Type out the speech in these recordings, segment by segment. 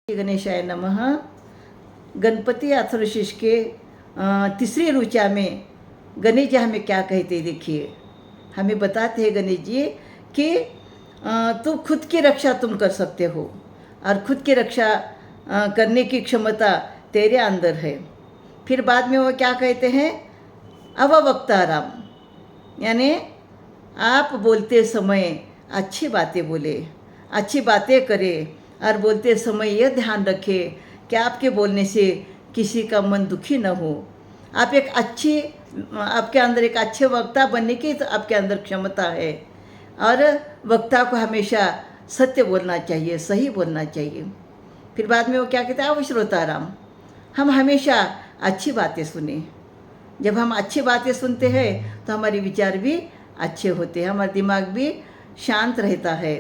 गणेशाय नमः। गणपति अथर्वशीर्ष के तीसरी ऋचा में गणेश जी हमें क्या कहते देखिए। हमें बताते हैं गणेश जी कि तुम खुद की रक्षा तुम कर सकते हो और खुद की रक्षा करने की क्षमता तेरे अंदर है। फिर बाद में वो क्या कहते हैं, अववक्ताराम, यानी आप बोलते समय अच्छी बातें बोले, अच्छी बातें करें और बोलते समय यह ध्यान रखें कि आपके बोलने से किसी का मन दुखी न हो। आप आपके अंदर एक अच्छे वक्ता बनने की तो आपके अंदर क्षमता है और वक्ता को हमेशा सत्य बोलना चाहिए, सही बोलना चाहिए। फिर बाद में वो क्या कहते हैं, अवश्रोताराम, हम हमेशा अच्छी बातें सुने। जब हम अच्छी बातें सुनते हैं तो हमारे विचार भी अच्छे होते हैं, हमारा दिमाग भी शांत रहता है।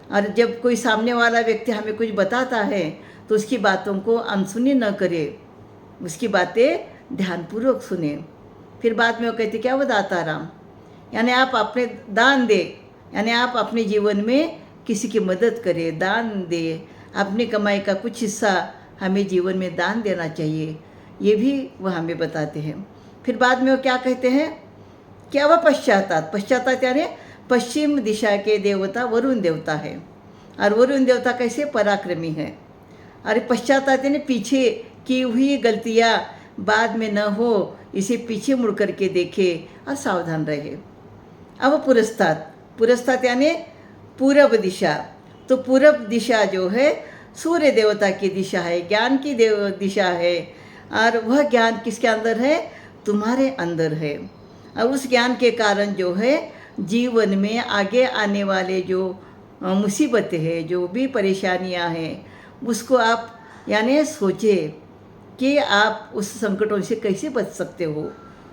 और जब कोई सामने वाला व्यक्ति हमें कुछ बताता है तो उसकी बातों को अनसुनी न करें, उसकी बातें ध्यानपूर्वक सुने। फिर बाद में वो कहते क्या, वो दाताराम, यानी आप अपने दान दे, यानी आप अपने जीवन में किसी की मदद करें, दान दे, अपनी कमाई का कुछ हिस्सा हमें जीवन में दान देना चाहिए, ये भी वह हमें बताते हैं। फिर बाद में वो क्या कहते हैं, क्या वह पश्चातात यानी पश्चिम दिशा के देवता वरुण देवता है और वरुण देवता कैसे पराक्रमी है। और पश्चातात यानी पीछे की हुई गलतियाँ बाद में न हो, इसे पीछे मुड़ करके देखे और सावधान रहे। अब पुरस्तात यानी पूरब दिशा, तो पूरब दिशा जो है सूर्य देवता की दिशा है, ज्ञान की दिशा है और वह ज्ञान किसके अंदर है, तुम्हारे अंदर है। और उस ज्ञान के कारण जो है जीवन में आगे आने वाले जो मुसीबतें हैं, जो भी परेशानियां हैं, उसको आप यानी सोचें कि आप उस संकटों से कैसे बच सकते हो।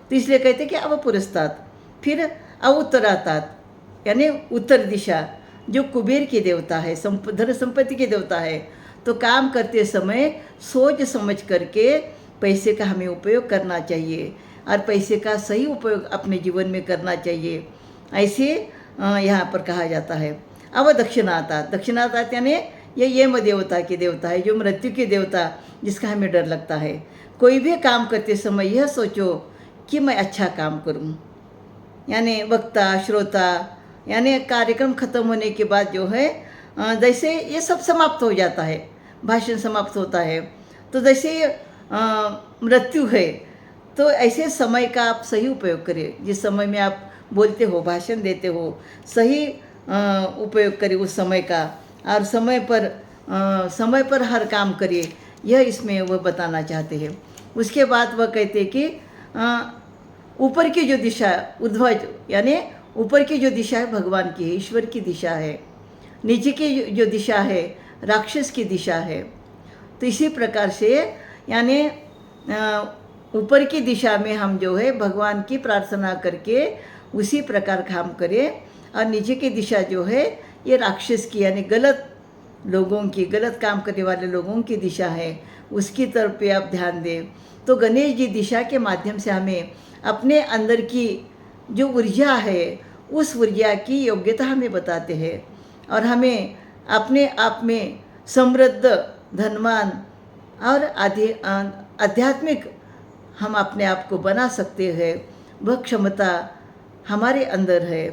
तो इसलिए कहते हैं कि अवपुरस्तात। फिर अवुत्तरातात यानी उत्तर दिशा, जो कुबेर की देवता है, धन संपत्ति की देवता है। तो काम करते समय सोच समझ करके पैसे का हमें उपयोग करना चाहिए और पैसे का सही उपयोग अपने जीवन में करना चाहिए, ऐसे यहाँ पर कहा जाता है। अब दक्षिणातात यानी ये यम देवता की देवता है, जो मृत्यु की देवता, जिसका हमें डर लगता है। कोई भी काम करते समय यह सोचो कि मैं अच्छा काम करूं, यानी वक्ता श्रोता, यानी कार्यक्रम खत्म होने के बाद जो है जैसे ये सब समाप्त हो जाता है, भाषण समाप्त होता है, तो जैसे मृत्यु है, तो ऐसे समय का आप सही उपयोग करें। जिस समय में आप बोलते हो, भाषण देते हो, सही उपयोग करें उस समय का और समय पर हर काम करिए, यह इसमें वह बताना चाहते हैं। उसके बाद वह कहते हैं कि ऊपर की जो दिशा उध्वज, यानी ऊपर की जो दिशा है भगवान की है, ईश्वर की दिशा है, नीचे की जो दिशा है राक्षस की दिशा है। तो इसी प्रकार से यानी ऊपर की दिशा में हम जो है भगवान की प्रार्थना करके उसी प्रकार काम करें, और नीचे की दिशा जो है ये राक्षस की, यानी गलत लोगों की, गलत काम करने वाले लोगों की दिशा है, उसकी तरफ पे आप ध्यान दें। तो गणेश जी दिशा के माध्यम से हमें अपने अंदर की जो ऊर्जा है उस ऊर्जा की योग्यता हमें बताते हैं और हमें अपने आप में समृद्ध, धनवान और आध्यात्मिक हम अपने आप को बना सकते हैं। वह क्षमता हमारे अंदर है।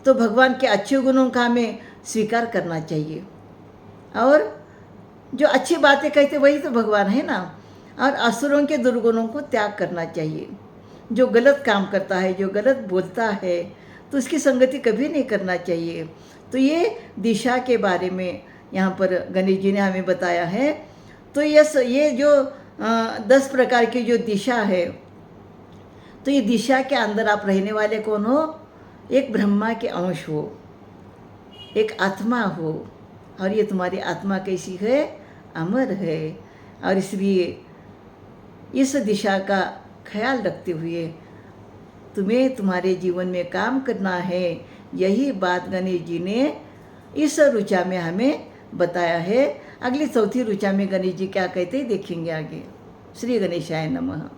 तो भगवान के अच्छे गुणों का हमें स्वीकार करना चाहिए और जो अच्छी बातें कहते वही तो भगवान है ना। और असुरों के दुर्गुणों को त्याग करना चाहिए। जो गलत काम करता है, जो गलत बोलता है, तो उसकी संगति कभी नहीं करना चाहिए। तो ये दिशा के बारे में यहाँ पर गणेश जी ने हमें बताया है। तो ये जो 10 प्रकार की जो दिशा है, तो ये दिशा के अंदर आप रहने वाले कौन हो, एक ब्रह्मा के अंश हो, एक आत्मा हो, और ये तुम्हारी आत्मा कैसी है, अमर है। और इसलिए इस दिशा का ख्याल रखते हुए तुम्हें तुम्हारे जीवन में काम करना है। यही बात गणेश जी ने इस ऋचा में हमें बताया है। अगली चौथी ऋचा में गणेश जी क्या कहते हैं देखेंगे आगे। श्री गणेशाय नमः।